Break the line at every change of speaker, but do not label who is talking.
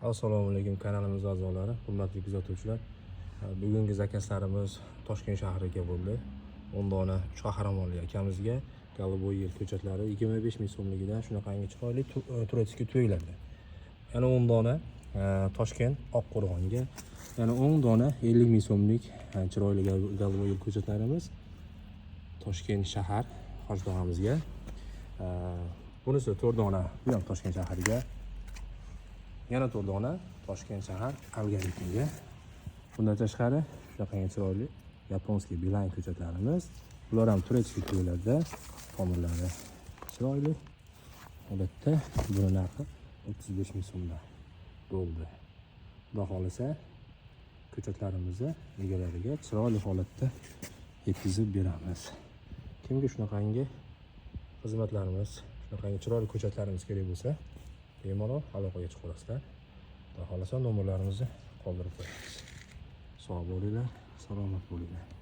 Assalomu alaykum kanalimiz a'zolari, hurmatli kuzatuvchilar. Bugungi zakazlarimiz Toshkent shahriga bo'ldi. 10 dona uch qahramonli akamizga Golubой yil ko'chatlari 25 ming so'mligidan shunaqangi chiroyli turetskiy to'ylarda. Yana 10 dona Toshkent Oqqo'rg'onga, yana 10 dona 50 ming so'mlik chiroyli Golubой yil ko'chatlarimiz Toshkent shahar hojdog'amizga. Bunisi 4 dona bu ham Toshkent shahariga. Yana 4 dona Toshkent shahar Algoritmga. Bundan tashqari shunaqangi chiroyli yaponskiy bilan ko'chatlarimiz. Bular ham turetskiy to'ylarda tomirlari chiroyli holatda. Buni narxi 35 ming so'mdan bo'ldi. Xudo xolasa ko'chatlarimizni egalariga chiroyli holatda yetkazib beramiz. Kimga shunaqangi xizmatlarimiz, shunaqangi chiroyli ko'chatlarimiz kerak bo'lsa, bemalol aloqaga chiqasizlar. Xudo xolasa nomerlarimizni qoldirib qo'yamiz. Sog' bo'linglar, salomat bo'linglar.